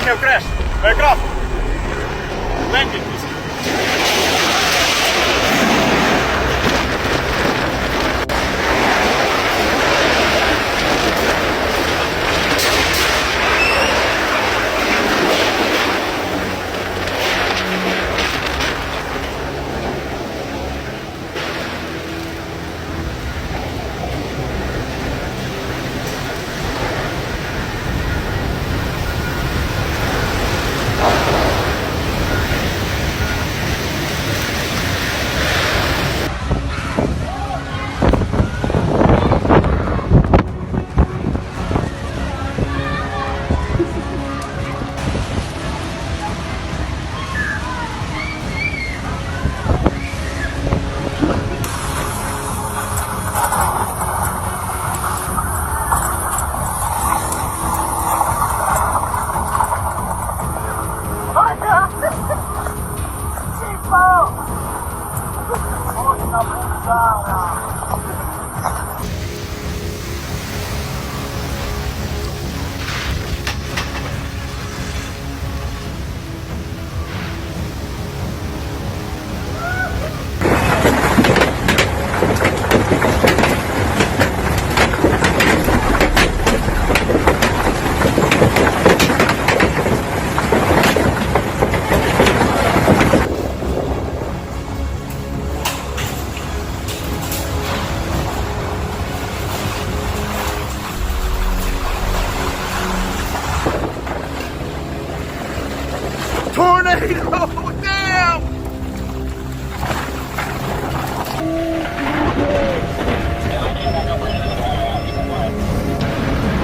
have crashed. Aircraft. Landing, please. Tornado! Damn!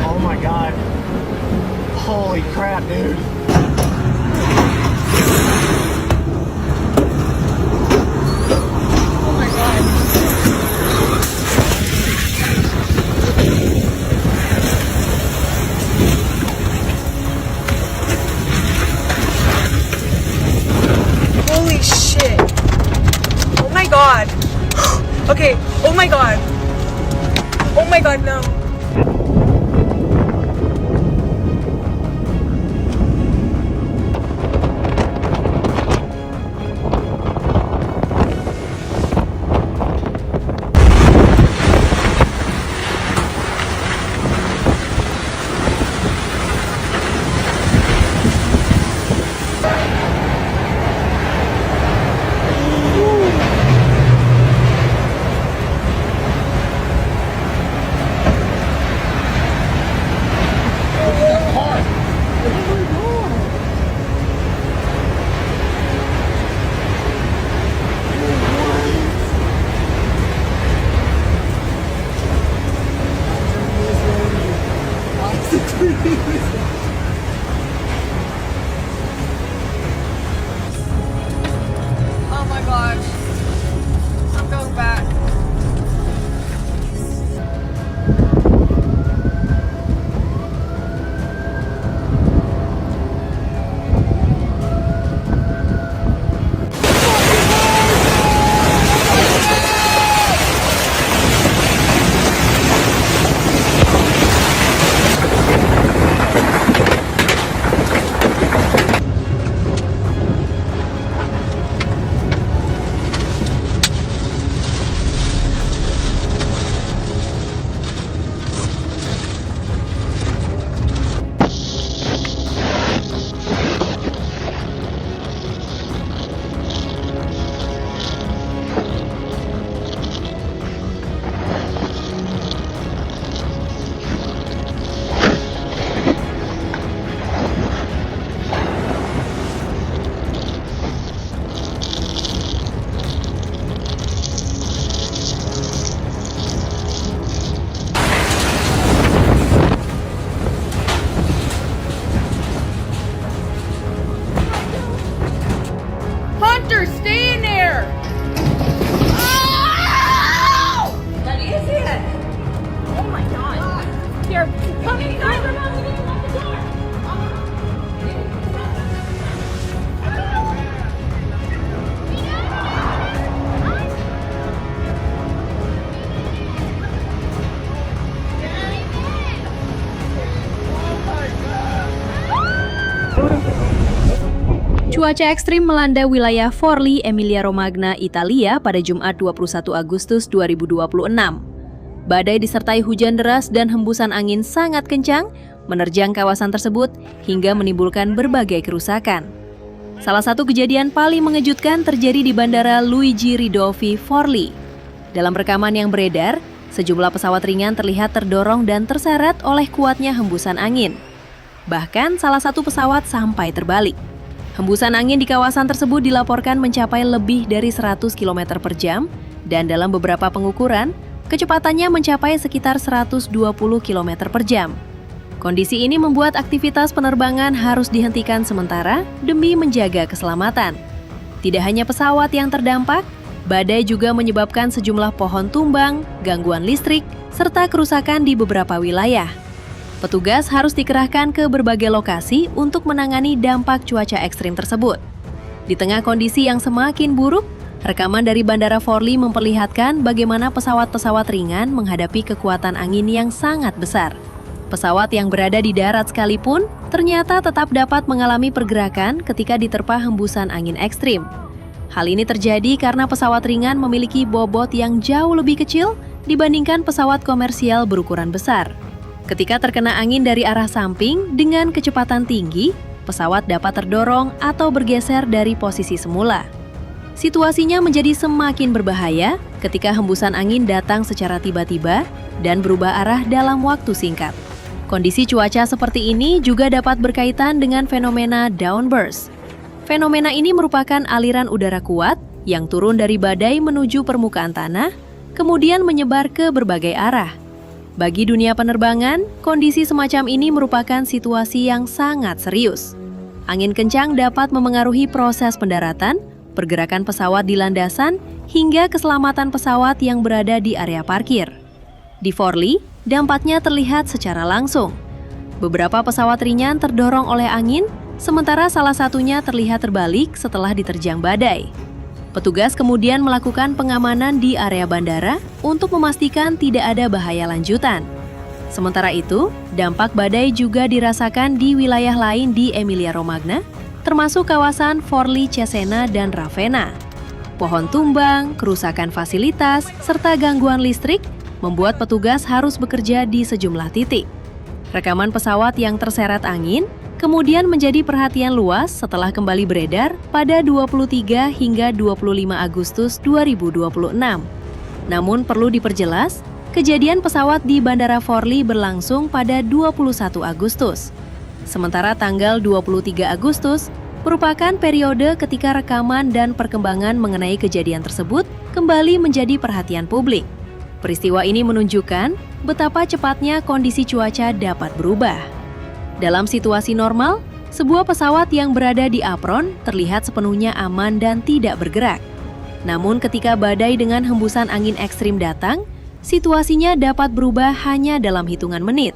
Oh my god. Holy crap, dude. Oh my god. Holy shit. Oh my god. Okay, oh my god. Oh my god, no. Cuaca ekstrim melanda wilayah Forli, Emilia Romagna, Italia pada Jumat 21 Agustus 2026. Badai disertai hujan deras dan hembusan angin sangat kencang menerjang kawasan tersebut hingga menimbulkan berbagai kerusakan. Salah satu kejadian paling mengejutkan terjadi di Bandara Luigi Ridolfi, Forli. Dalam rekaman yang beredar, sejumlah pesawat ringan terlihat terdorong dan terseret oleh kuatnya hembusan angin. Bahkan salah satu pesawat sampai terbalik. Hembusan angin di kawasan tersebut dilaporkan mencapai lebih dari 100 km per jam dan dalam beberapa pengukuran, kecepatannya mencapai sekitar 120 km per jam. Kondisi ini membuat aktivitas penerbangan harus dihentikan sementara demi menjaga keselamatan. Tidak hanya pesawat yang terdampak, badai juga menyebabkan sejumlah pohon tumbang, gangguan listrik, serta kerusakan di beberapa wilayah. Petugas harus dikerahkan ke berbagai lokasi untuk menangani dampak cuaca ekstrim tersebut. Di tengah kondisi yang semakin buruk, rekaman dari Bandara Forli memperlihatkan bagaimana pesawat-pesawat ringan menghadapi kekuatan angin yang sangat besar. Pesawat yang berada di darat sekalipun ternyata tetap dapat mengalami pergerakan ketika diterpa hembusan angin ekstrim. Hal ini terjadi karena pesawat ringan memiliki bobot yang jauh lebih kecil dibandingkan pesawat komersial berukuran besar. Ketika terkena angin dari arah samping dengan kecepatan tinggi, pesawat dapat terdorong atau bergeser dari posisi semula. Situasinya menjadi semakin berbahaya ketika hembusan angin datang secara tiba-tiba dan berubah arah dalam waktu singkat. Kondisi cuaca seperti ini juga dapat berkaitan dengan fenomena downburst. Fenomena ini merupakan aliran udara kuat yang turun dari badai menuju permukaan tanah, kemudian menyebar ke berbagai arah. Bagi dunia penerbangan, kondisi semacam ini merupakan situasi yang sangat serius. Angin kencang dapat memengaruhi proses pendaratan, pergerakan pesawat di landasan, hingga keselamatan pesawat yang berada di area parkir. Di Forli, dampaknya terlihat secara langsung. Beberapa pesawat ringan terdorong oleh angin, sementara salah satunya terlihat terbalik setelah diterjang badai. Petugas kemudian melakukan pengamanan di area bandara untuk memastikan tidak ada bahaya lanjutan. Sementara itu, dampak badai juga dirasakan di wilayah lain di Emilia Romagna, termasuk kawasan Forli, Cesena, dan Ravenna. Pohon tumbang, kerusakan fasilitas, serta gangguan listrik membuat petugas harus bekerja di sejumlah titik. Rekaman pesawat yang terseret angin kemudian menjadi perhatian luas setelah kembali beredar pada 23 hingga 25 Agustus 2026. Namun perlu diperjelas, kejadian pesawat di Bandara Forli berlangsung pada 21 Agustus. Sementara tanggal 23 Agustus merupakan periode ketika rekaman dan perkembangan mengenai kejadian tersebut kembali menjadi perhatian publik. Peristiwa ini menunjukkan betapa cepatnya kondisi cuaca dapat berubah. Dalam situasi normal, sebuah pesawat yang berada di apron terlihat sepenuhnya aman dan tidak bergerak. Namun ketika badai dengan hembusan angin ekstrim datang, situasinya dapat berubah hanya dalam hitungan menit.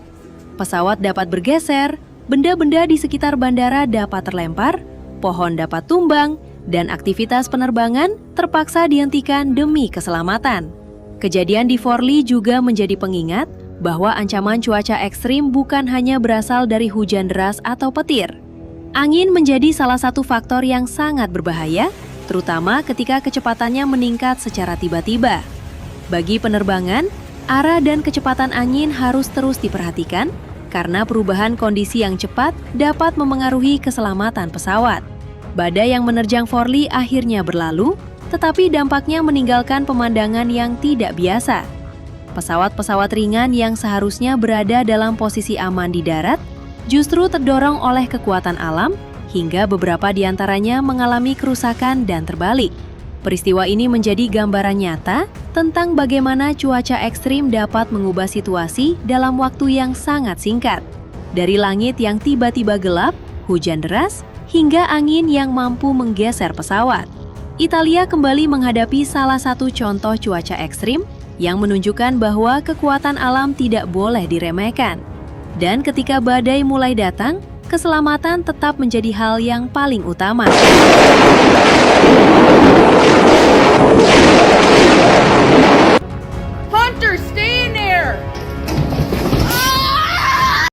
Pesawat dapat bergeser, benda-benda di sekitar bandara dapat terlempar, pohon dapat tumbang, dan aktivitas penerbangan terpaksa dihentikan demi keselamatan. Kejadian di Forli juga menjadi pengingat bahwa ancaman cuaca ekstrim bukan hanya berasal dari hujan deras atau petir. Angin menjadi salah satu faktor yang sangat berbahaya, terutama ketika kecepatannya meningkat secara tiba-tiba. Bagi penerbangan, arah dan kecepatan angin harus terus diperhatikan karena perubahan kondisi yang cepat dapat memengaruhi keselamatan pesawat. Badai yang menerjang Forli akhirnya berlalu, tetapi dampaknya meninggalkan pemandangan yang tidak biasa. Pesawat-pesawat ringan yang seharusnya berada dalam posisi aman di darat justru terdorong oleh kekuatan alam hingga beberapa di antaranya mengalami kerusakan dan terbalik. Peristiwa ini menjadi gambaran nyata tentang bagaimana cuaca ekstrim dapat mengubah situasi dalam waktu yang sangat singkat. Dari langit yang tiba-tiba gelap, hujan deras, hingga angin yang mampu menggeser pesawat. Italia kembali menghadapi salah satu contoh cuaca ekstrim yang menunjukkan bahwa kekuatan alam tidak boleh diremehkan. Dan ketika badai mulai datang, keselamatan tetap menjadi hal yang paling utama. Hunters